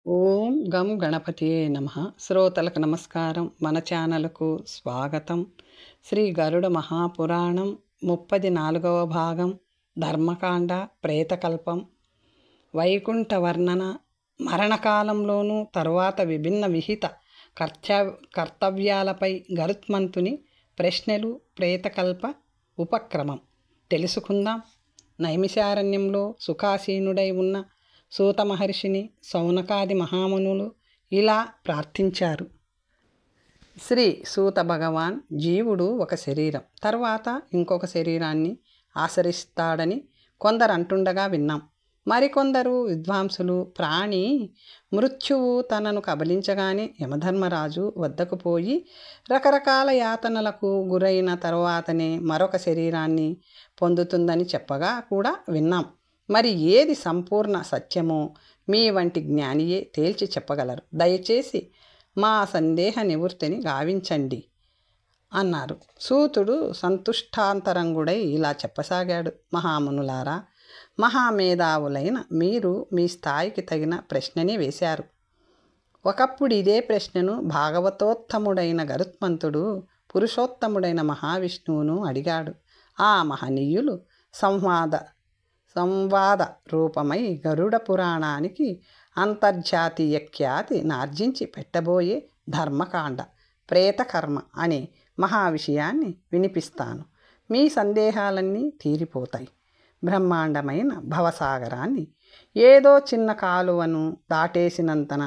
ఓం గం గణపతియే నమః. శ్రోతలకు నమస్కారం. మన ఛానల్కు స్వాగతం. శ్రీ గరుడ మహాపురాణం 34వ భాగం ధర్మకాండ ప్రేతకల్పం. వైకుంఠ వర్ణన. మరణకాలంలోనూ తరువాత విభిన్న విహిత కర్తవ్యాలపై గరుత్మంతుని ప్రశ్నలు. ప్రేతకల్ప ఉపక్రమం తెలుసుకుందాం. నైమిషారణ్యంలో సుఖాసీనుడై ఉన్న సూత మహర్షిని శౌనకాది మహామునులు ఇలా ప్రార్థించారు. శ్రీ సూత భగవాన్, జీవుడు ఒక శరీరం తర్వాత ఇంకొక శరీరాన్ని ఆశ్రయిస్తాడని కొందరు అంటుండగా విన్నాం. మరికొందరు విద్వాంసులు ప్రాణి మృత్యువు తనను కబలించగానే యమధర్మరాజు వద్దకు పోయి రకరకాల యాతనలకు గురైన తరువాతనే మరొక శరీరాన్ని పొందుతుందని చెప్పగా కూడా విన్నాం. మరి ఏది సంపూర్ణ సత్యమో మీ వంటి జ్ఞానియే తేల్చి చెప్పగలరు. దయచేసి మా సందేహ నివృత్తిని గావించండి అన్నారు. సూతుడు సంతుష్టాంతరంగుడై ఇలా చెప్పసాగాడు. మహామునులారా, మహామేధావులైన మీరు మీ స్థాయికి తగిన ప్రశ్నని వేశారు. ఒకప్పుడు ఇదే ప్రశ్నను భాగవతోత్తముడైన గరుత్మంతుడు పురుషోత్తముడైన మహావిష్ణువును అడిగాడు. ఆ మహనీయులు సంవాద రూపమై గరుడ పురాణానికి అంతర్జాతీయ ఖ్యాతి నార్జించి పెట్టబోయే ధర్మకాండ ప్రేతకర్మ అనే మహావిషయాన్ని వినిపిస్తాను. మీ సందేహాలన్నీ తీరిపోతాయి. బ్రహ్మాండమైన భవసాగరాన్ని ఏదో చిన్న కాలువను దాటేసినంతన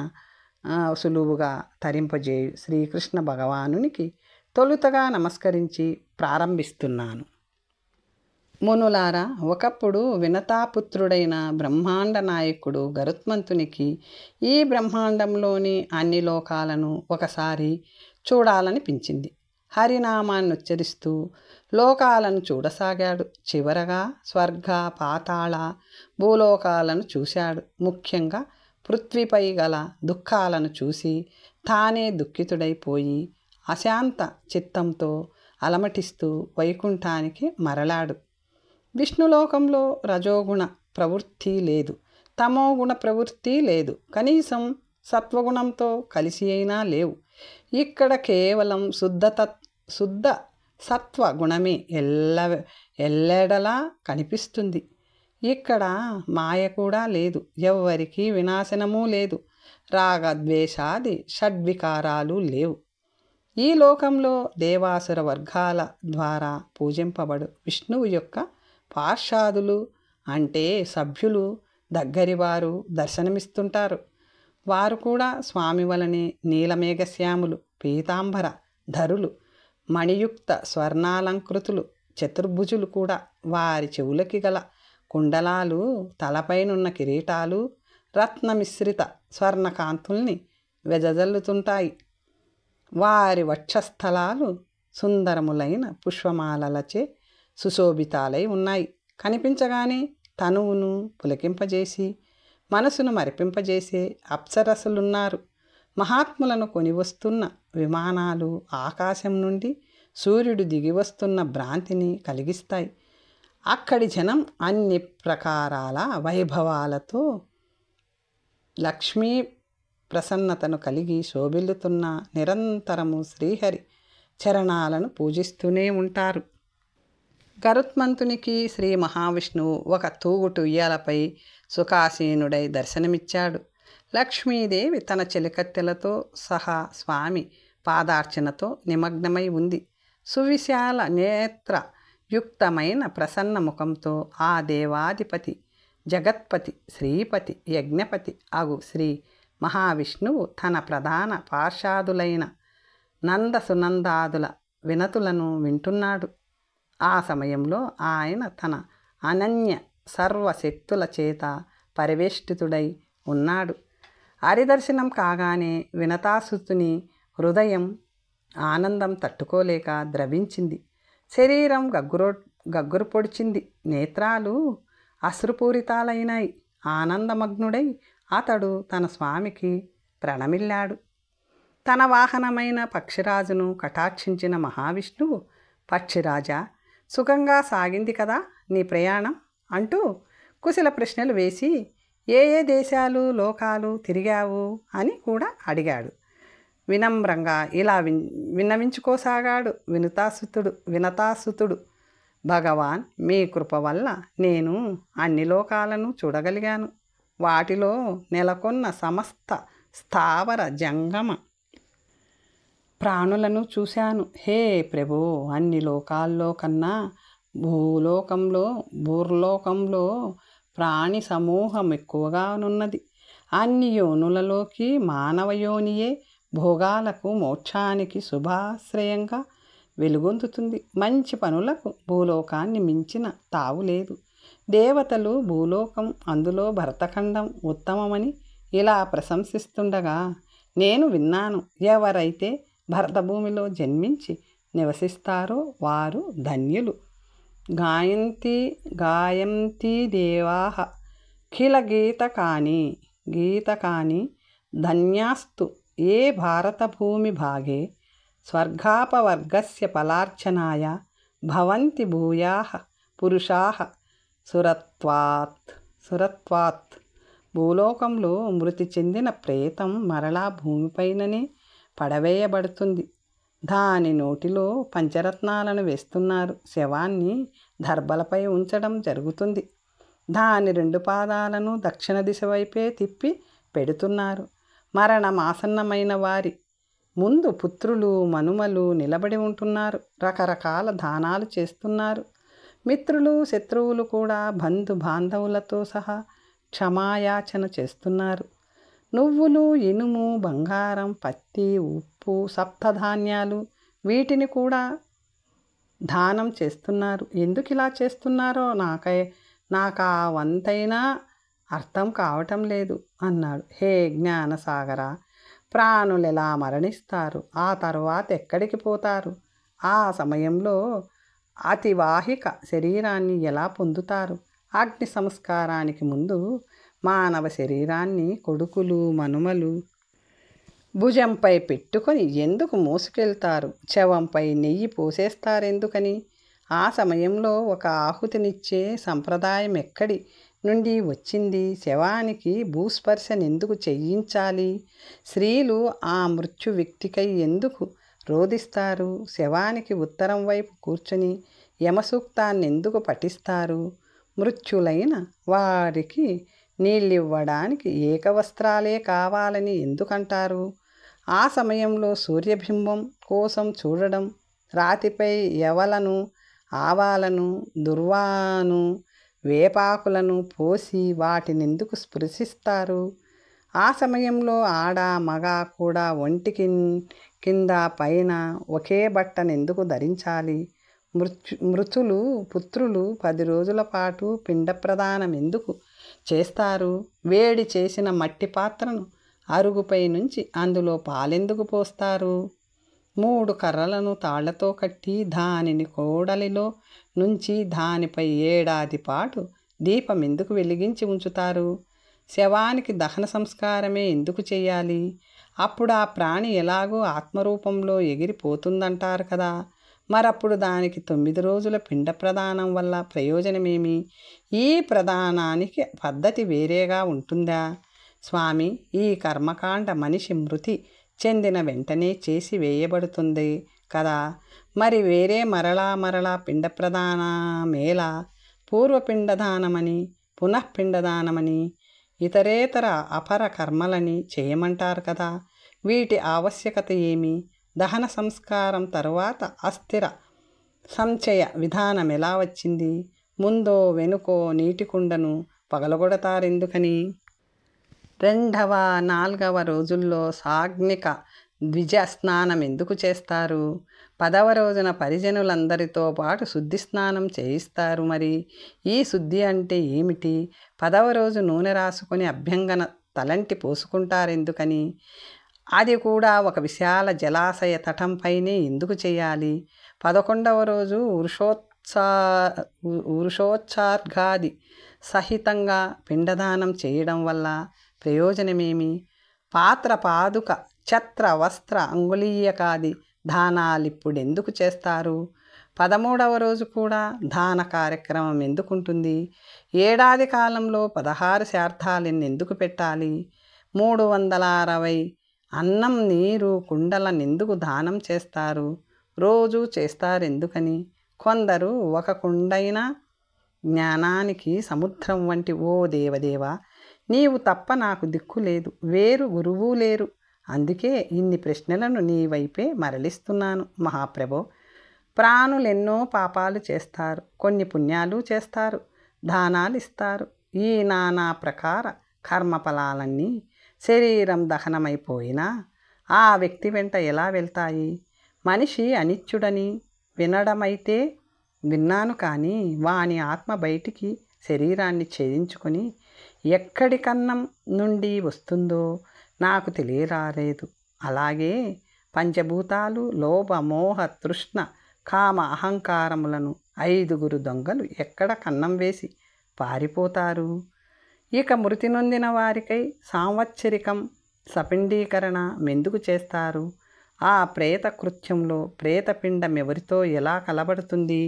సులువుగా తరింపజేయు శ్రీకృష్ణ భగవానునికి తొలుతగా నమస్కరించి ప్రారంభిస్తున్నాను. మునులారా, ఒకప్పుడు వినతాపుత్రుడైన బ్రహ్మాండ నాయకుడు గరుత్మంతునికి ఈ బ్రహ్మాండంలోని అన్ని లోకాలను ఒకసారి చూడాలనిపించింది. హరినామాన్ని ఉచ్చరిస్తూ లోకాలను చూడసాగాడు. చివరగా స్వర్గ, పాతాళ, భూలోకాలను చూశాడు. ముఖ్యంగా పృథ్వీపై గల దుఃఖాలను చూసి తానే దుఃఖితుడైపోయి అశాంత చిత్తంతో అలమటిస్తూ వైకుంఠానికి మరలాడు. విష్ణులోకంలో రజోగుణ ప్రవృత్తి లేదు, తమోగుణ ప్రవృత్తి లేదు, కనీసం సత్వగుణంతో కలిసి అయినా లేవు. ఇక్కడ కేవలం శుద్ధ సత్వ గుణమే ఎల్లెడలా కనిపిస్తుంది. ఇక్కడ మాయ కూడా లేదు, ఎవ్వరికీ వినాశనమూ లేదు, రాగద్వేషాది షడ్వికారాలు లేవు. ఈ లోకంలో దేవాసుర వర్గాల ద్వారా పూజింపబడు విష్ణువు యొక్క పార్షాదులు అంటే సభ్యులు, దగ్గరివారు దర్శనమిస్తుంటారు. వారు కూడా స్వామి వలనే నీలమేఘశ్యాములు, పీతాంబర ధరులు, మణియుక్త స్వర్ణాలంకృతులు, చతుర్భుజులు కూడా. వారి చెవులకి గల కుండలాలు, తలపైనున్న కిరీటాలు రత్నమిశ్రిత స్వర్ణకాంతుల్ని వెదజల్లుతుంటాయి. వారి వక్షస్థలాలు సుందరములైన పుష్పమాలలచే సుశోభితాలై ఉన్నాయి. కనిపించగానే తనువును పులకింపజేసి మనసును మరిపింపజేసే అప్సరసులున్నారు. మహాత్ములను కొనివస్తున్న విమానాలు ఆకాశం నుండి సూర్యుడు దిగివస్తున్న భ్రాంతిని కలిగిస్తాయి. అక్కడి జనం అన్ని ప్రకారాల వైభవాలతో లక్ష్మీ ప్రసన్నతను కలిగి శోభిల్లుతున్న నిరంతరము శ్రీహరి చరణాలను పూజిస్తూనే ఉంటారు. గరుత్మంతునికి శ్రీ మహావిష్ణువు ఒక తూగుటు ఉయ్యాలపై సుఖాసీనుడై దర్శనమిచ్చాడు. లక్ష్మీదేవి తన చెలికత్తెలతో సహా స్వామి పాదార్చనతో నిమగ్నమై ఉంది. సువిశాల నేత్ర యుక్తమైన ప్రసన్న ముఖంతో ఆ దేవాధిపతి, జగత్పతి, శ్రీపతి, యజ్ఞపతి అగు శ్రీ మహావిష్ణువు తన ప్రధాన పార్షాదులైన నంద సునందాదుల వినతులను వింటున్నాడు. ఆ సమయంలో ఆయన తన అనన్య సర్వశక్తుల చేత పరివేష్టితుడై ఉన్నాడు. హరిదర్శనం కాగానే వినతాసుతుని హృదయం ఆనందం తట్టుకోలేక ద్రవించింది. శరీరం గగ్గురు పొడిచింది. నేత్రాలు అశ్రుపూరితాలైనాయి. ఆనందమగ్నుడై అతడు తన స్వామికి ప్రణమిల్లాడు. తన వాహనమైన పక్షిరాజును కటాక్షించిన మహావిష్ణువు, పక్షిరాజా, సుఖంగా సాగింది కదా నీ ప్రయాణం అంటూ కుశల ప్రశ్నలు వేసి ఏ ఏ దేశాలు లోకాలు తిరిగావు అని కూడా అడిగాడు. వినమ్రంగా ఇలా విన్నవించుకోసాగాడు వినతాసుతుడు. భగవాన్, మీ కృప వల్ల నేను అన్ని లోకాలను చూడగలిగాను. వాటిలో నెలకొన్న సమస్త స్థావర జంగమ ప్రాణులను చూశాను. హే ప్రభు, అన్ని లోకాల్లో కన్నా భూలోకంలో ప్రాణి సమూహం ఎక్కువగానున్నది. అన్ని యోనులలోకి మానవ యోనియే భోగాలకు మోక్షానికి శుభాశ్రయంగా వెలుగొందుతుంది. మంచి పనులకు భూలోకాన్ని మించిన తావు లేదు. దేవతలు భూలోకం, అందులో భరతఖండం ఉత్తమమని ఇలా ప్రశంసిస్తుండగా నేను విన్నాను. ఎవరైతే భరతభూమిలో జన్మించి నివసిస్తారో వారు ధన్యులు. గాయంతి దేవాః ఖిల గీతకాని ధన్యాస్తు ఏ భారతభూమి భాగే స్వర్గాపవర్గస్య ఫలార్చనాయ భవంతి భూయాః పురుషాః సురత్వాత్. భూలోకంలో మృతి చెందిన ప్రేతం మరలా భూమిపైననే పడవేయబడుతుంది. దాని నోటిలో పంచరత్నాలను వేస్తున్నారు. శవాన్ని దర్భలపై ఉంచడం జరుగుతుంది. దాని 2 పాదాలను దక్షిణ దిశ వైపే తిప్పి పెడుతున్నారు. మరణమాసన్నమైన వారి ముందు పుత్రులు మనుమలు నిలబడి ఉంటున్నారు. రకరకాల దానాలు చేస్తున్నారు. మిత్రులు శత్రువులు కూడా బంధు బాంధవులతో సహా క్షమాయాచన చేస్తున్నారు. నువ్వులు, ఇనుము, బంగారం, పత్తి, ఉప్పు, సప్తధాన్యాలు వీటిని కూడా దానం చేస్తున్నారు. ఎందుకు ఇలా చేస్తున్నారో నాకు ఆ వంతైనా అర్థం కావటం లేదు అన్నాడు. హే జ్ఞానసాగర, ప్రాణులు ఎలా మరణిస్తారు? ఆ తర్వాత ఎక్కడికి పోతారు? ఆ సమయంలో అతివాహిక శరీరాన్ని ఎలా పొందుతారు? అగ్ని సంస్కారానికి ముందు మానవ శరీరాన్ని కొడుకులు మనుమలు భుజంపై పెట్టుకొని ఎందుకు మోసుకెళ్తారు? శవంపై నెయ్యి పోసేస్తారెందుకని? ఆ సమయంలో ఒక ఆహుతినిచ్చే సంప్రదాయం ఎక్కడి నుండి వచ్చింది? శవానికి భూస్పర్శనెందుకు చెయ్యించాలి? స్త్రీలు ఆ మృత్యు వ్యక్తికై ఎందుకు రోధిస్తారు? శవానికి ఉత్తరం వైపు కూర్చొని యమసూక్తాన్ని ఎందుకు పఠిస్తారు? మృత్యులైన వారికి నీళ్ళివ్వడానికి ఏకవస్త్రాలే కావాలని ఎందుకంటారు? ఆ సమయంలో సూర్యబింబం కోసం చూడడం, రాతిపై యవలను, ఆవాలను, దుర్వాను, వేపాకులను పోసి వాటినెందుకు స్పృశిస్తారు? ఆ సమయంలో ఆడ మగ కూడా ఒంటి కింద పైన ఒకే బట్టనెందుకు ధరించాలి? పుత్రులు 10 రోజుల పాటు పిండ ప్రదానం ఎందుకు చేస్తారు? వేడి చేసిన మట్టి పాత్రను అరుగుపై నుంచి అందులో పాలెందుకు పోస్తారు? 3 కర్రలను తాళ్లతో కట్టి దానిని కోడలిలో నుంచి దానిపై ఏడాది పాటు దీపం ఎందుకు వెలిగించి ఉంచుతారు? శవానికి దహన సంస్కారమే ఎందుకు చేయాలి? అప్పుడు ఆ ప్రాణి ఎలాగో ఆత్మరూపంలో ఎగిరిపోతుందంటారు కదా. మరప్పుడు దానికి 9 రోజుల పిండ ప్రదానం వల్ల ప్రయోజనమేమి? ఈ ప్రదానానికి పద్ధతి వేరేగా ఉంటుందా? స్వామి, ఈ కర్మకాండ మనిషి మృతి చెందిన వెంటనే చేసి వేయబడుతుంది కదా. మరి వేరే మరలా పిండ ప్రదానమేలా? పూర్వపిండదానమని, పునఃపిండదానమని, ఇతరేతర అపర కర్మలని చేయమంటారు కదా. వీటి ఆవశ్యకత ఏమి? దహన సంస్కారం తరువాత అస్థిర సంచయ విధానం ఎలా వచ్చింది? ముందో వెనుకో నీటి కుండను పగలగొడతారెందుకని? 2వ 4వ రోజుల్లో సాగ్నిక ద్విజ స్నానం ఎందుకు చేస్తారు? 10వ రోజున పరిజనులందరితో పాటు శుద్ధి స్నానం చేయిస్తారు. మరి ఈ శుద్ధి అంటే ఏమిటి? 10వ రోజు నూనె రాసుకొని అభ్యంగన తలంటి పోసుకుంటారెందుకని? అది కూడా ఒక విశాల జలాశయ తటంపైనే ఎందుకు చేయాలి? 11వ రోజు వృషోత్సర్గాది సహితంగా పిండదానం చేయడం వల్ల ప్రయోజనమేమి? పాత్ర, పాదుక, ఛత్ర, వస్త్ర, అంగుళీయకాది దానాలిప్పుడెందుకు చేస్తారు? 13వ రోజు కూడా దాన కార్యక్రమం ఎందుకుంటుంది? ఏడాది కాలంలో 16 శ్రాద్ధాలు ఎందుకు పెట్టాలి? 360 అన్నం నీరు కుండలనెందుకు దానం చేస్తారు? రోజు చేస్తారెందుకని? కొందరు ఒక కుండైన జ్ఞానానికి సముద్రం వంటి ఓ దేవదేవా, నీవు తప్ప నాకు దిక్కు లేదు, వేరు గురువు లేరు. అందుకే ఇన్ని ప్రశ్నలను నీ వైపే మరలిస్తున్నాను మహాప్రభో. ప్రాణులెన్నో పాపాలు చేస్తారు, కొన్ని పుణ్యాలు చేస్తారు, దానాలు ఇస్తారు. ఈ నానా ప్రకార కర్మఫలాలన్నీ శరీరం దహనమైపోయినా ఆ వ్యక్తి వెంట ఎలా వెళ్తాయి? మనిషి అనిత్యుడని వినడమైతే విన్నాను, కానీ వాని ఆత్మ బయటికి శరీరాన్ని ఛేదించుకొని ఎక్కడి కన్నం నుండి వస్తుందో నాకు తెలియరాలేదు. అలాగే పంచభూతాలు లోభ మోహ తృష్ణ కామ అహంకారములను 5 దొంగలు ఎక్కడ కన్నం వేసి పారిపోతారు? ఇక మృతి నొందిన వారికై సాంవత్సరికం సపిండీకరణ మెందుకు చేస్తారు? ఆ ప్రేత కృత్యంలో ప్రేతపిండం ఎవరితో ఎలా కలబడుతుంది?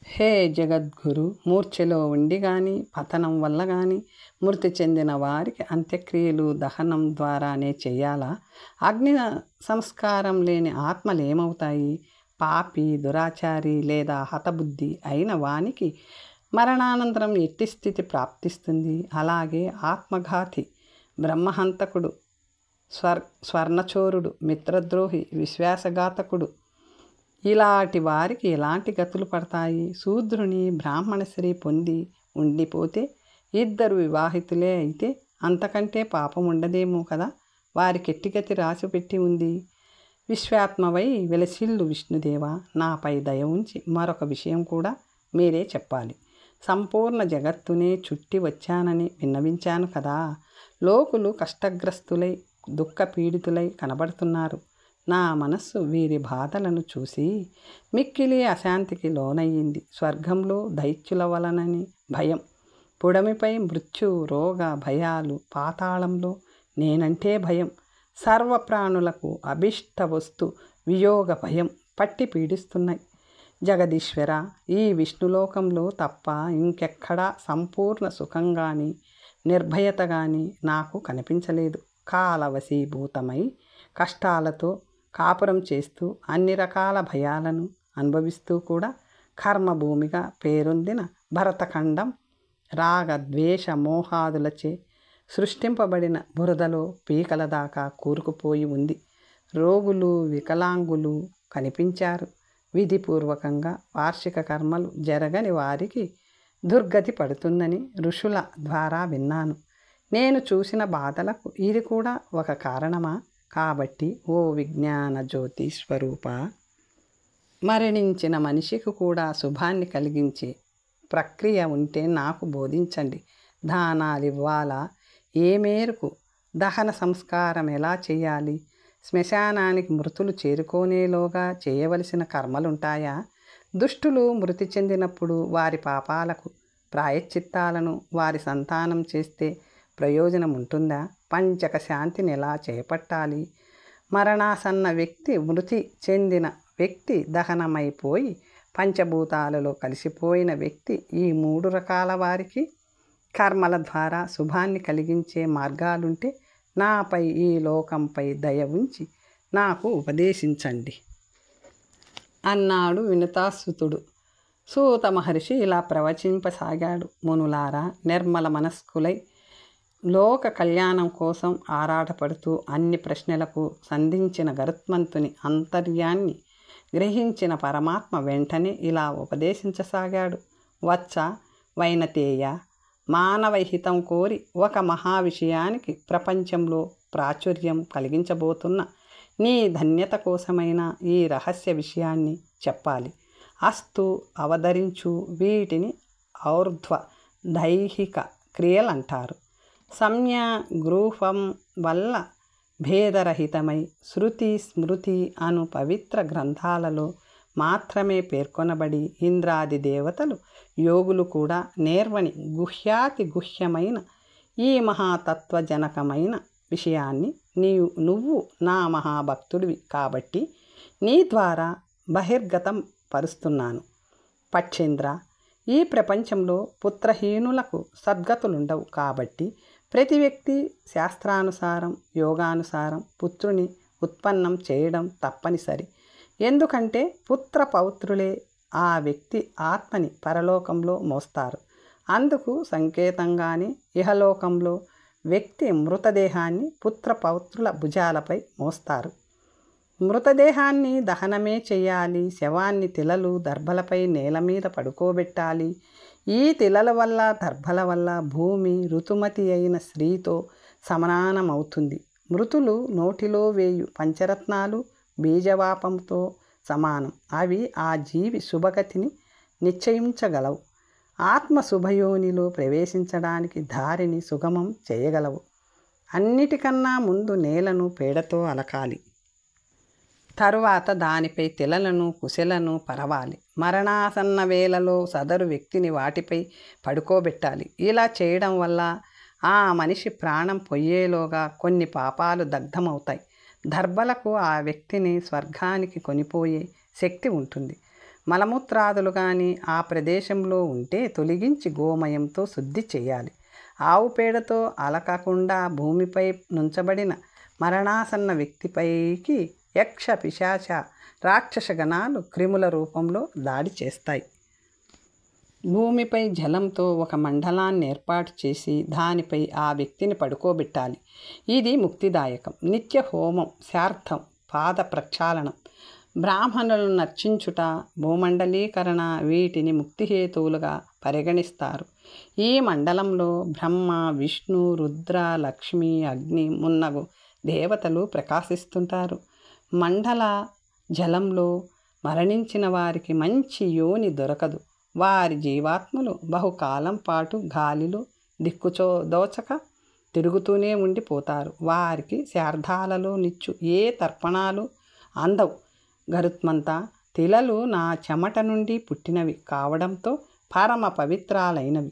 హే జగద్గురు, మూర్ఛలో ఉండి కానీ పతనం వల్ల కానీ మృతి చెందిన వారికి అంత్యక్రియలు దహనం ద్వారానే చేయాలా? అగ్ని సంస్కారం లేని ఆత్మలు ఏమవుతాయి? పాపి, దురాచారి లేదా హతబుద్ధి అయిన వానికి మరణానంతరం ఎట్టి స్థితి ప్రాప్తిస్తుంది? అలాగే ఆత్మఘాతి, బ్రహ్మహంతకుడు, స్వర్ణచోరుడు, మిత్రద్రోహి, విశ్వాసఘాతకుడు ఇలాంటి వారికి ఎలాంటి గతులు పడతాయి? శూద్రుని బ్రాహ్మణ స్త్రీ పొంది ఉండిపోతే 2 వివాహితులే అయితే అంతకంటే పాపం ఉండదేమో కదా. వారికి ఎట్టిగతి రాసిపెట్టి ఉంది. విశ్వాత్మవై వెలసిల్లు విష్ణుదేవ, నాపై దయ ఉంచి మరొక విషయం కూడా మీరే చెప్పాలి. సంపూర్ణ జగత్తునే చుట్టి వచ్చానని విన్నవించాను కదా. లోకులు కష్టగ్రస్తులై దుఃఖపీడితులై కనబడుతున్నారు. నా మనస్సు వీరి బాధలను చూసి మిక్కిలి అశాంతికి లోనయ్యింది. స్వర్గంలో దైత్యుల వలనని భయం, పుడమిపై మృత్యు రోగ భయాలు, పాతాళంలో నేనంటే భయం, సర్వప్రాణులకు అభిష్ట వస్తు వియోగ భయం పట్టి పీడిస్తున్నాయి. జగదీశ్వర, ఈ విష్ణులోకంలో తప్ప ఇంకెక్కడా సంపూర్ణ సుఖం కానీ నిర్భయత కానీ నాకు కనిపించలేదు. కాలవశీభూతమై కష్టాలతో కాపురం చేస్తూ అన్ని రకాల భయాలను అనుభవిస్తూ కూడా కర్మభూమిగా పేరొందిన భరతఖండం రాగ ద్వేష మోహాదులచే సృష్టింపబడిన బురదలో పీకల దాకా కూరుకుపోయి ఉంది. రోగులు వికలాంగులు కనిపించారు. విధిపూర్వకంగా వార్షిక కర్మలు జరగని వారికి దుర్గతి పడుతుందని ఋషుల ద్వారా విన్నాను. నేను చూసిన బాధలకు ఇది కూడా ఒక కారణమా? కాబట్టి ఓ విజ్ఞాన జ్యోతి స్వరూప, మరణించిన మనిషికి కూడా శుభాన్ని కలిగించే ప్రక్రియ ఉంటే నాకు బోధించండి. దానాలు ఇవ్వాలా? ఏ మేరకు? దహన సంస్కారం ఎలా చేయాలి? శ్మశానానికి మృతులు చేరుకోనేలోగా చేయవలసిన కర్మలుంటాయా? దుష్టులు మృతి చెందినప్పుడు వారి పాపాలకు ప్రాయశ్చిత్తాలను వారి సంతానం చేస్తే ప్రయోజనం ఉంటుందా? పంచక శాంతిని ఎలా చేపట్టాలి? మరణాసన్న వ్యక్తి, మృతి చెందిన వ్యక్తి, దహనమైపోయి పంచభూతాలలో కలిసిపోయిన వ్యక్తి, ఈ 3 రకాల వారికి కర్మల ద్వారా శుభాన్ని కలిగించే మార్గాలుంటే నాపై ఈ లోకంపై దయ ఉంచి నాకు ఉపదేశించండి అన్నాడు వినుతాసుతుడు. సూత మహర్షి ఇలా ప్రవచింపసాగాడు. మునులారా, నిర్మల మనస్కులై లోక కళ్యాణం కోసం ఆరాటపడుతూ అన్ని ప్రశ్నలకు సంధించిన గరుత్మంతుని అంతర్యాన్ని గ్రహించిన పరమాత్మ వెంటనే ఇలా ఉపదేశించసాగాడు. వత్స వైనతేయ, మానవహితం కోరి ఒక మహా విషయానికి ప్రపంచంలో ప్రాచుర్యం కలిగించబోతున్న నీ ధన్యత కోసమైన ఈ రహస్య విషయాన్ని చెప్పాలి. అస్తు అవతరించు. వీటిని ఔర్ధ్వ దైహిక క్రియలంటారు. సంజ్ఞా గృహం వల్ల భేదరహితమై శృతి స్మృతి అను పవిత్ర గ్రంథాలలో మాత్రమే పేర్కొనబడి ఇంద్రాది దేవతలు యోగులు కూడా నేర్వని గుహ్యాతి గుహ్యమైన ఈ మహాతత్వజనకమైన విషయాన్ని నువ్వు నా మహాభక్తుడివి కాబట్టి నీ ద్వారా బహిర్గతం పరుస్తున్నాను. పక్షేంద్ర, ఈ ప్రపంచంలో పుత్రహీనులకు సద్గతులుండవు. కాబట్టి ప్రతి వ్యక్తి శాస్త్రానుసారం యోగానుసారం పుత్రుని ఉత్పన్నం చేయడం తప్పనిసరి. ఎందుకంటే పుత్ర పౌత్రులే ఆ వ్యక్తి ఆత్మని పరలోకంలో మోస్తారు. అందుకు సంకేతంగానే ఇహలోకంలో వ్యక్తి మృతదేహాన్ని పుత్ర పౌత్రుల భుజాలపై మోస్తారు. మృతదేహాన్ని దహనమే చేయాలి. శవాన్ని తిలలు దర్భలపై నేల మీద పడుకోబెట్టాలి. ఈ తిలల వల్ల దర్భల వల్ల భూమి ఋతుమతి అయిన స్త్రీతో సమానమవుతుంది. మృతులు నోటిలో వేయు పంచరత్నాలు బీజవాపంతో సమానం. అవి ఆ జీవి శుభగతిని నిశ్చయించగలవు. ఆత్మ శుభయోనిలో ప్రవేశించడానికి దారిని సుగమం చేయగలవు. అన్నిటికన్నా ముందు నేలను పేడతో అలకాలి. తరువాత దానిపై తిలలను కుశలను పరవాలి. మరణాసన్న వేళలో సదరు వ్యక్తిని వాటిపై పడుకోబెట్టాలి. ఇలా చేయడం వల్ల ఆ మనిషి ప్రాణం పొయ్యేలోగా కొన్ని పాపాలు దగ్ధమవుతాయి. దర్భలకు ఆ వ్యక్తిని స్వర్గానికి కొనిపోయే శక్తి ఉంటుంది. మలమూత్రాదులు కానీ ఆ ప్రదేశంలో ఉంటే తొలగించి గోమయంతో శుద్ధి చేయాలి. ఆవు పేడతో అలకకుండా భూమిపై నుంచబడిన మరణాసన్న వ్యక్తిపైకి యక్ష పిశాచ రాక్షస గణాలు క్రిముల రూపంలో దాడి చేస్తాయి. భూమిపై జలంతో ఒక మండలాన్ని ఏర్పాటు చేసి దానిపై ఆ వ్యక్తిని పడుకోబెట్టాలి. ఇది ముక్తిదాయకం. నిత్య హోమం, శార్థం, పాద ప్రక్షాళనం, బ్రాహ్మణులను నర్చించుట, భూమండలీకరణ వీటిని ముక్తిహేతువులుగా పరిగణిస్తారు. ఈ మండలంలో బ్రహ్మ, విష్ణు, రుద్ర, లక్ష్మి, అగ్ని మున్నగు దేవతలు ప్రకాశిస్తుంటారు. మండల జలంలో మరణించిన వారికి మంచి యోని దొరకదు. వారి జీవాత్మలు బహుకాలం పాటు గాలిలో దోచక తిరుగుతూనే ఉండిపోతారు. వారికి శార్ధాలలో నిచ్చు ఏ తర్పణాలు అందవు. గరుత్మంత, తిలలు నా చెమట నుండి పుట్టినవి కావడంతో పరమ పవిత్రాలైనవి.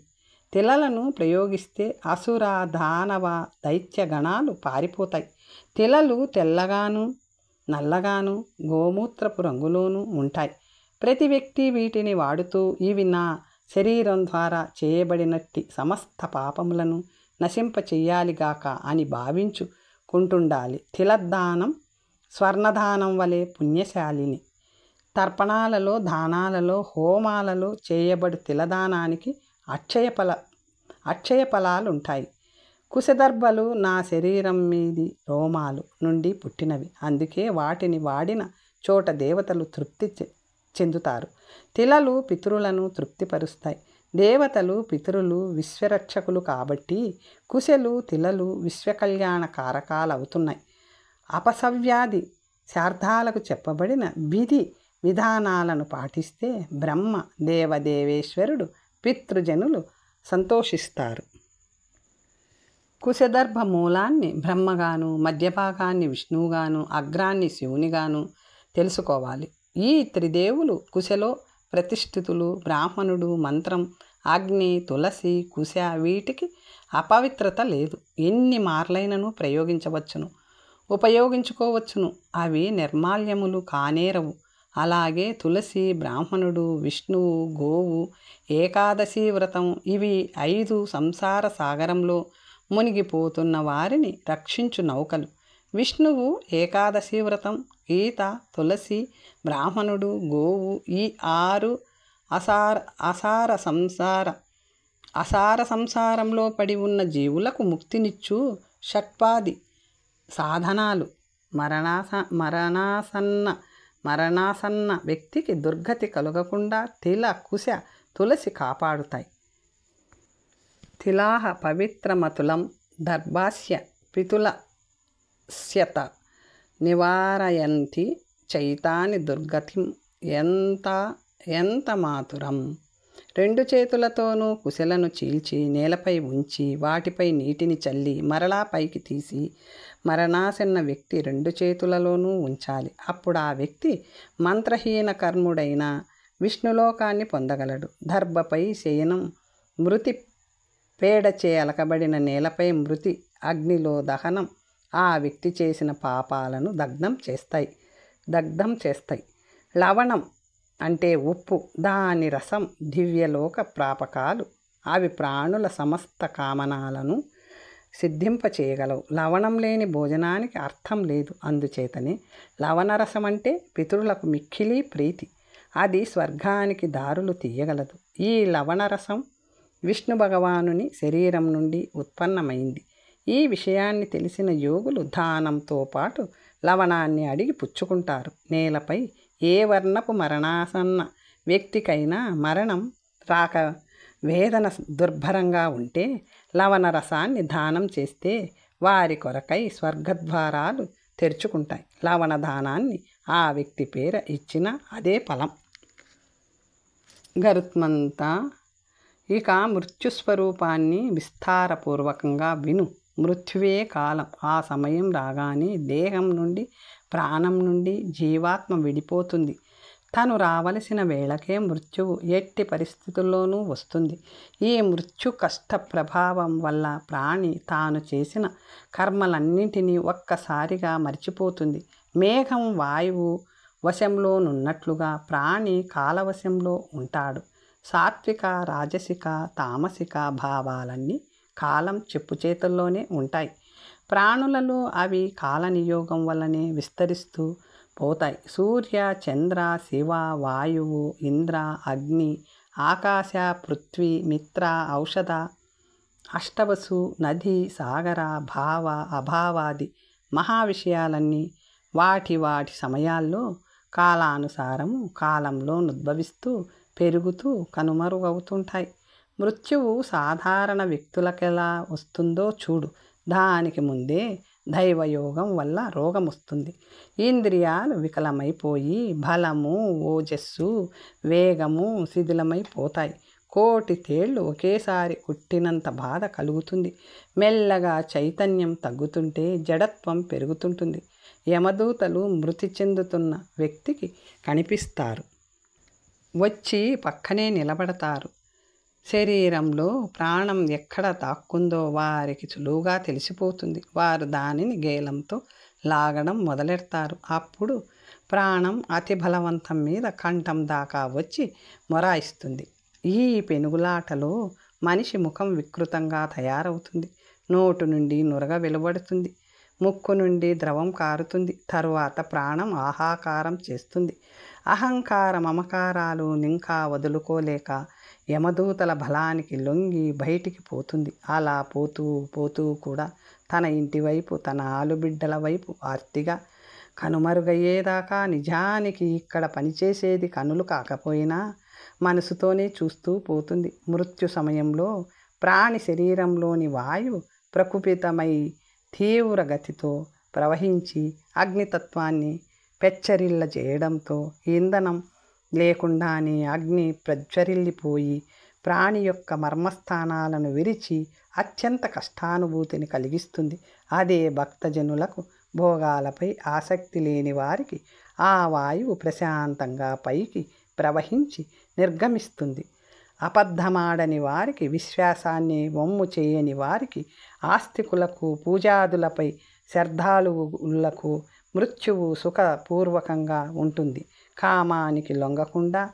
తిలలను ప్రయోగిస్తే అసుర, దానవ, దైత్య గణాలు పారిపోతాయి. తిలలు తెల్లగాను నల్లగాను గోమూత్రపు రంగులోనూ ఉంటాయి. ప్రతి వ్యక్తి వీటిని వాడుతూ ఇవి నా శరీరం ద్వారా చేయబడినట్టి సమస్త పాపములను నశింపచెయ్యాలిగాక అని భావించుకుంటుండాలి. తిలదానం స్వర్ణదానం వలె పుణ్యశాలిని. తర్పణాలలో, దానాలలో, హోమాలలో చేయబడి తిలదానానికి అక్షయ ఫలాలుంటాయి. కుశదర్భలు నా శరీరం మీది రోమాలు నుండి పుట్టినవి. అందుకే వాటిని వాడిన చోట దేవతలు తృప్తి చెందుతారు. తిలలు పితరులను తృప్తిపరుస్తాయి. దేవతలు పితరులు విశ్వరక్షకులు కాబట్టి కుశలు తిలలు విశ్వకళ్యాణ కారకాలవుతున్నాయి. అపసవ్యాధి శార్థాలకు చెప్పబడిన విధి విధానాలను పాటిస్తే బ్రహ్మ దేవదేవేశ్వరుడు పితృజనులు సంతోషిస్తారు. కుశదర్భ మూలాన్ని బ్రహ్మగాను, మధ్యభాగాన్ని విష్ణువుగాను, అగ్రాన్ని శివునిగాను తెలుసుకోవాలి. ఈ త్రిదేవులు కుశలో ప్రతిష్ఠితులు. బ్రాహ్మణుడు, మంత్రం, అగ్ని, తులసి, కుశ వీటికి అపవిత్రత లేదు. ఎన్ని మార్లైనను ఉపయోగించుకోవచ్చును. అవి నిర్మాల్యములు కానేరవు. అలాగే తులసి, బ్రాహ్మణుడు, విష్ణువు, గోవు, ఏకాదశి వ్రతం ఇవి 5 సంసార సాగరంలో మునిగిపోతున్న వారిని రక్షించు నౌకలు. విష్ణువు, ఏకాదశి వ్రతం, గీత, తులసి, బ్రాహ్మణుడు, గోవు ఈ 6 అసార సంసారంలో పడి ఉన్న జీవులకు ముక్తినిచ్చు షట్పాది సాధనాలు. మరణాసన్న వ్యక్తికి దుర్గతి కలుగకుండా తిల, కుశ, తులసి కాపాడుతాయి. తిలాహ పవిత్రమతులం దర్భాస్య పితులస్యత నివారయంతి చైతాని దుర్గతిం ఎంత మాతురం. 2 చేతులతోనూ కుశలను చీల్చి నేలపై ఉంచి వాటిపై నీటిని చల్లి మరలా పైకి తీసి మరణాసన్న వ్యక్తి 2 చేతులలోనూ ఉంచాలి. అప్పుడు ఆ వ్యక్తి మంత్రహీన కర్ముడైన విష్ణులోకాన్ని పొందగలడు. దర్భపై శయనం, మృతి పేడచే అలకబడిన నేలపై మృతి, అగ్నిలో దహనం ఆ వ్యక్తి చేసిన పాపాలను దగ్ధం చేస్తాయి. లవణం అంటే ఉప్పు, దాని రసం దివ్యలోక ప్రాపకాలు. అవి ప్రాణుల సమస్త కామనాలను సిద్ధింపచేయగలవు. లవణం లేని భోజనానికి అర్థం లేదు. అందుచేతనే లవణరసం అంటే పితరులకు మిక్కిలి ప్రీతి. అది స్వర్గానికి దారులు తీయగలదు. ఈ లవణరసం విష్ణు భగవానుని శరీరం నుండి ఉత్పన్నమైంది. ఈ విషయాన్ని తెలిసిన యోగులు దానంతో పాటు లవణాన్ని అడిగి పుచ్చుకుంటారు. నేలపై ఏ వర్ణపు మరణాసన్న వ్యక్తికైనా మరణం రాక వేదన దుర్భరంగా ఉంటే లవణ రసాన్ని దానం చేస్తే వారి కొరకై స్వర్గద్వారాలు తెరుచుకుంటాయి. లవణ దానాన్ని ఆ వ్యక్తి పేర ఇచ్చిన అదే ఫలం. గరుత్మంతా, ఇక మృత్యుస్వరూపాన్ని విస్తారపూర్వకంగా విను. మృత్యువే కాలం. ఆ సమయం రాగానే దేహం నుండి, ప్రాణం నుండి జీవాత్మ విడిపోతుంది. తను రావలసిన వేళకే మృత్యువు ఎట్టి పరిస్థితుల్లోనూ వస్తుంది. ఈ మృత్యు కష్ట ప్రభావం వల్ల ప్రాణి తాను చేసిన కర్మలన్నింటినీ ఒక్కసారిగా మర్చిపోతుంది. మేఘం వాయువు వశంలోనున్నట్లుగా ప్రాణి కాలవశంలో ఉంటాడు. సాత్విక, రాజసిక, తామసిక భావాలన్నీ కాలం చెప్పు చేతుల్లోనే ఉంటాయి. ప్రాణులలో అవి కాలనియోగం వల్లనే విస్తరిస్తూ పోతాయి. సూర్య, చంద్ర, శివ, వాయువు, ఇంద్ర, అగ్ని, ఆకాశ, పృథ్వీ, మిత్ర, ఔషధ, అష్టవసు, నది, సాగర, భావ, అభావాది మహావిషయాలన్నీ వాటి వాటి సమయాల్లో కాలానుసారము కాలంలో ఉద్భవిస్తూ పెరుగుతూ కనుమరుగవుతుంటాయి. మృత్యువు సాధారణ వ్యక్తులకెలా వస్తుందో చూడు. దానికి ముందే దైవయోగం వల్ల రోగం వస్తుంది. ఇంద్రియాలు వికలమైపోయి బలము, ఓజస్సు, వేగము శిథిలమైపోతాయి. కోటి తేళ్లు ఒకేసారి కుట్టినంత బాధ కలుగుతుంది. మెల్లగా చైతన్యం తగ్గుతుంటే జడత్వం పెరుగుతుంటుంది. యమదూతలు మృతి చెందుతున్న వ్యక్తికి కనిపిస్తారు. వచ్చి పక్కనే నిలబడతారు. శరీరంలో ప్రాణం ఎక్కడ దాక్కుందో వారికి సులువుగా తెలిసిపోతుంది. వారు దానిని గేలంతో లాగడం మొదలెడతారు. అప్పుడు ప్రాణం అతి బలవంతం మీద కంఠం దాకా వచ్చి మొరాయిస్తుంది. ఈ పెనుగులాటలో మనిషి ముఖం వికృతంగా తయారవుతుంది. నోటు నుండి నురగ వెలువడుతుంది. ముక్కు నుండి ద్రవం కారుతుంది. తరువాత ప్రాణం ఆహాకారం చేస్తుంది. అహంకార మమకారాలు ఇంకా వదులుకోలేక యమదూతల బలానికి లొంగి బయటికి పోతుంది. అలా పోతూ పోతూ కూడా తన ఇంటి వైపు, తన ఆలుబిడ్డల వైపు ఆర్తిగా కనుమరుగయ్యేదాకా నిజానికి ఇక్కడ పనిచేసేది కనులు కాకపోయినా మనసుతోనే చూస్తూ పోతుంది. మృత్యు సమయంలో ప్రాణి శరీరంలోని వాయువు ప్రకుపితమై తీవ్ర గతితో ప్రవహించి అగ్నితత్వాన్ని పెచ్చరిల్ల చేయడంతో ఇంధనం లేకుండానే అగ్ని ప్రజ్వరిల్లిపోయి ప్రాణి యొక్క మర్మస్థానాలను విరిచి అత్యంత కష్టానుభూతిని కలిగిస్తుంది. అదే భక్తజనులకు, భోగాలపై ఆసక్తి లేని వారికి ఆ వాయువు ప్రశాంతంగా పైకి ప్రవహించి నిర్గమిస్తుంది. అబద్ధమాడని వారికి, విశ్వాసాన్ని వమ్ము చేయని వారికి, ఆస్తికులకు, పూజాదులపై శ్రద్ధాళువులకు మృత్యువు సుఖపూర్వకంగా ఉంటుంది. కామానికి లొంగకుండా,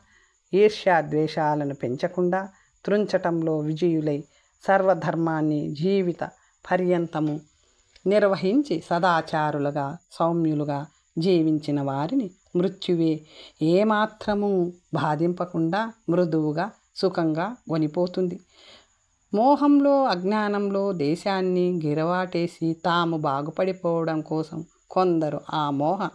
ఈర్ష్యాద్వేషాలను పెంచకుండా త్రుంచటంలో విజయులై సర్వధర్మాన్ని జీవిత పర్యంతము నిర్వహించి సదాచారులుగా, సౌమ్యులుగా జీవించిన వారిని మృత్యువే ఏమాత్రము బాధింపకుండా మృదువుగా, సుఖంగా కొనిపోతుంది. మోహంలో, అజ్ఞానంలో దేశాన్ని గిరవాటేసి తాము బాగుపడిపోవడం కోసం కొందరు ఆ మోహ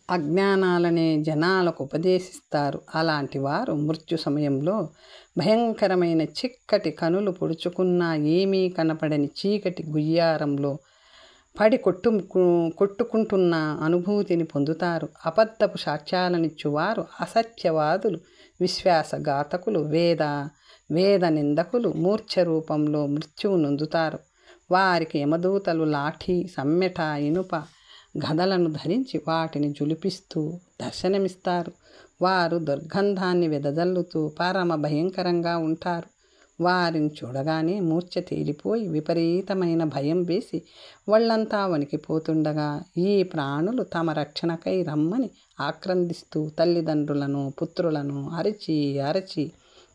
అజ్ఞానాలనే జనాలకు ఉపదేశిస్తారు. అలాంటి వారు మృత్యు సమయంలో భయంకరమైన చిక్కటి కనులు పొడుచుకున్నా ఏమీ కనపడని చీకటి గుయ్యారంలో పడి కొట్టుకుంటున్న అనుభూతిని పొందుతారు. అబద్ధపు సాక్ష్యాలనిచ్చువారు, అసత్యవాదులు, విశ్వాసఘాతకులు, వేద నిందకులు మూర్ఛ రూపంలో మృత్యువు నొందుతారు. వారికి యమదూతలు లాఠీ, సమ్మెట, ఇనుప గదలను ధరించి వాటిని జులిపిస్తూ దర్శనమిస్తారు. వారు దుర్గంధాన్ని వెదజల్లుతూ పరమ భయంకరంగా ఉంటారు. వారిని చూడగానే మూర్ఛ తేలిపోయి విపరీతమైన భయం వేసి వాళ్ళంతా వణికిపోతుండగా ఈ ప్రాణులు తమ రక్షణకై రమ్మని ఆక్రందిస్తూ తల్లిదండ్రులను పుత్రులను అరచి అరచి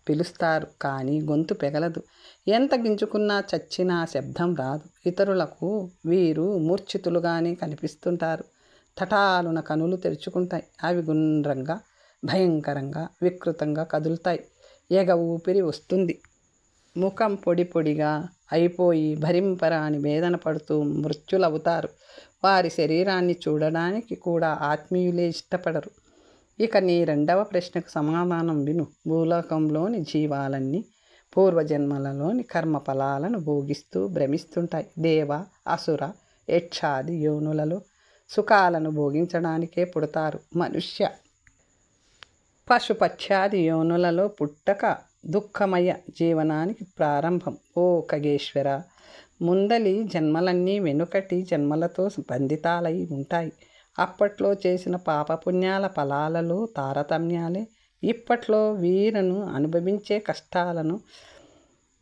పిలుస్తారు. కానీ గొంతు పెగలదు. ఎంత గింజుకున్నా చచ్చినా శబ్దం రాదు. ఇతరులకు వీరు మూర్ఛితులుగానే కనిపిస్తుంటారు. తటాలున కనులు తెరుచుకుంటాయి. అవి గుండ్రంగా భయంకరంగా వికృతంగా కదులుతాయి. ఎగ ఊపిరి వస్తుంది. ముఖం పొడి పొడిగా అయిపోయి భరింపరాని వేదన పడుతూ మృత్యులవుతారు. వారి శరీరాన్ని చూడడానికి కూడా ఆత్మీయులే ఇష్టపడరు. ఇక నీ రెండవ ప్రశ్నకు సమాధానం విను. భూలోకంలోని జీవాలన్నీ పూర్వజన్మలలోని కర్మఫలాలను భోగిస్తూ భ్రమిస్తుంటాయి. దేవ అసుర యక్షాది యోనులలో సుఖాలను భోగించడానికే పుడతారు. మనుష్య పశుపక్షాది యోనులలో పుట్టక దుఃఖమయ జీవనానికి ప్రారంభం. ఓ ఖగేశ్వర, ముందలి జన్మలన్నీ వెనుకటి జన్మలతో బంధితాలై ఉంటాయి. అప్పట్లో చేసిన పాపపుణ్యాల ఫలాలలో తారతమ్యాలే ఇప్పట్లో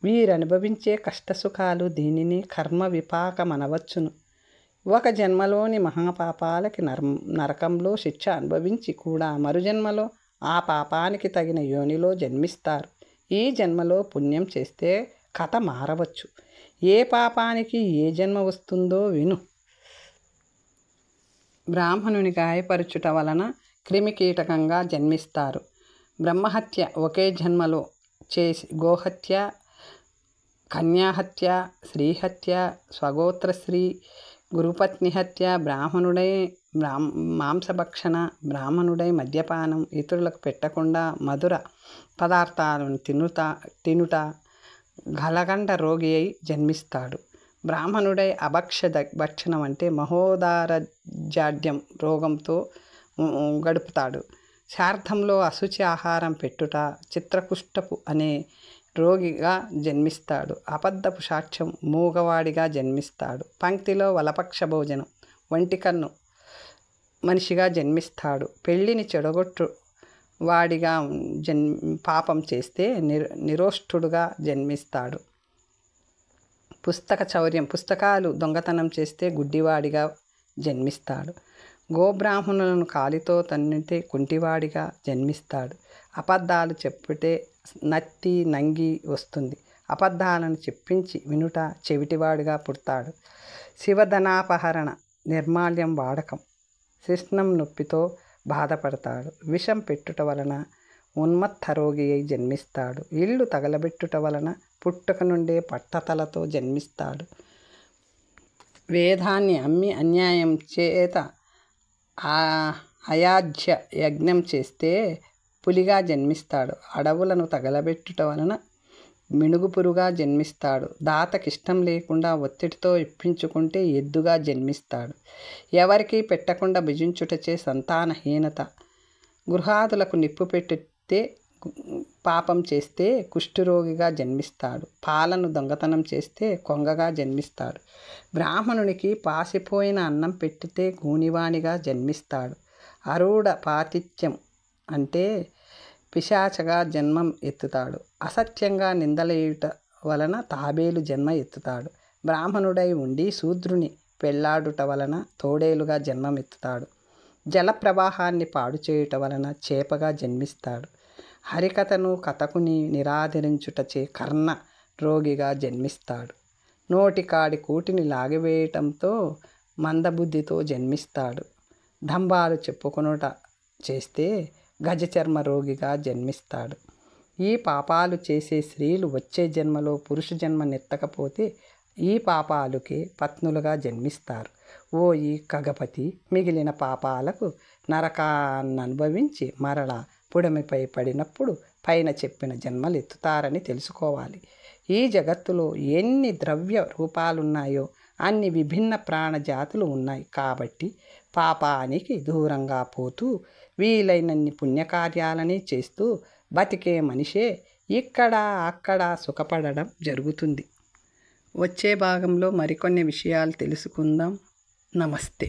వీరనుభవించే కష్టసుఖాలు. దీనిని కర్మ విపాకమనవచ్చును. ఒక జన్మలోని మహాపాపాలకి నరకంలో శిక్ష అనుభవించి కూడా మరుజన్మలో ఆ పాపానికి తగిన యోనిలో జన్మిస్తారు. ఈ జన్మలో పుణ్యం చేస్తే కథ మారవచ్చు. ఏ పాపానికి ఏ జన్మ వస్తుందో విను. బ్రాహ్మణుని గాయపరచుట వలన క్రిమికీటకంగా జన్మిస్తారు. బ్రహ్మహత్య ఒకే జన్మలో చేసి గోహత్య, కన్యాహత్య, స్త్రీహత్య, స్వగోత్రశ్రీ, గురుపత్ని హత్య, బ్రాహ్మణుడై మాంసభక్షణ, బ్రాహ్మణుడై మద్యపానం, ఇతరులకు పెట్టకుండా మధుర పదార్థాలను తినుట, గలగండ రోగి అయి జన్మిస్తాడు. బ్రాహ్మణుడై భక్షణం అంటే మహోదారజాడ్యం రోగంతో గడుపుతాడు. శార్థంలో అశుచి ఆహారం పెట్టుట, చిత్రకుష్టపు అనే రోగిగా జన్మిస్తాడు. అబద్ధపు సాక్ష్యం మూగవాడిగా జన్మిస్తాడు. పంక్తిలో వలపక్ష భోజనం వంటికన్ను మనిషిగా జన్మిస్తాడు. పెళ్ళిని చెడగొట్టు వాడిగా పాపం చేస్తే నిరోష్ఠుడుగా జన్మిస్తాడు. పుస్తక చౌర్యం పుస్తకాలు దొంగతనం చేస్తే గుడ్డివాడిగా జన్మిస్తాడు. గోబ్రాహ్మణులను కాలితో తన్నితే కుంటివాడిగా జన్మిస్తాడు. అబద్ధాలు చెప్పుటే నత్తి నంగి వస్తుంది. అబద్ధాలను చెప్పించి వినుట చెవిటివాడిగా పుడతాడు. శివధనాపహరణ నిర్మాల్యం వాడకం శిష్ణం నొప్పితో బాధపడతాడు. విషం పెట్టుట వలన ఉన్మత్త రోగి అయి జన్మిస్తాడు. ఇల్లు తగలబెట్టుట వలన పుట్టుక నుండే పట్టతలతో జన్మిస్తాడు. వేదాన్ని అమ్మి అన్యాయం చేత అయాధ్య యజ్ఞం చేస్తే పులిగా జన్మిస్తాడు. అడవులను తగలబెట్టుట వలన మిణుగుపురుగా జన్మిస్తాడు. దాతకిష్టం లేకుండా ఒత్తిడితో ఇప్పించుకుంటే ఎద్దుగా జన్మిస్తాడు. ఎవరికీ పెట్టకుండా భుజించుటచే సంతానహీనత. గృహాదులకు నిప్పు పెట్టితే పాపం చేస్తే కుష్ఠరోగిగా జన్మిస్తాడు. పాలను దొంగతనం చేస్తే కొంగగా జన్మిస్తాడు. బ్రాహ్మణునికి పాసిపోయిన అన్నం పెట్టితే గూనివానిగా జన్మిస్తాడు. అరూఢ పాతిథ్యం అంటే పిశాచగా జన్మం ఎత్తుతాడు. అసత్యంగా నిందలేయుట వలన తాబేలు జన్మ ఎత్తుతాడు. బ్రాహ్మణుడై ఉండి శూద్రుని పెళ్లాడుట వలన తోడేలుగా జన్మమెత్తుతాడు. జల ప్రవాహాన్ని పాడు చేయుట వలన చేపగా జన్మిస్తాడు. హరికథను కథకుని నిరాదరించుటచే కర్ణ రోగిగా జన్మిస్తాడు. నోటికాడి కూటిని లాగివేయటంతో మందబుద్ధితో జన్మిస్తాడు. డంబాలు చెప్పుకొనుట చేస్తే గజచర్మ రోగిగా జన్మిస్తాడు. ఈ పాపాలు చేసే స్త్రీలు వచ్చే జన్మలో పురుష జన్మ నెత్తకపోతే ఈ పాపాలకే పత్నులుగా జన్మిస్తారు. ఓ ఈ ఖగపతి, మిగిలిన పాపాలకు నరకాన్ననుభవించి మరలా పుడమిపై పడినప్పుడు పైన చెప్పిన జన్మలు ఎత్తుతారని తెలుసుకోవాలి. ఈ జగత్తులో ఎన్ని ద్రవ్య రూపాలున్నాయో అన్ని విభిన్న ప్రాణజాతులు ఉన్నాయి. కాబట్టి పాపానికి దూరంగా పోతూ వీలైనన్ని పుణ్యకార్యాలని చేస్తూ బతికే మనిషే ఇక్కడ అక్కడ సుఖపడడం జరుగుతుంది. వచ్చే భాగంలో మరికొన్ని విషయాలు తెలుసుకుందాం. నమస్తే.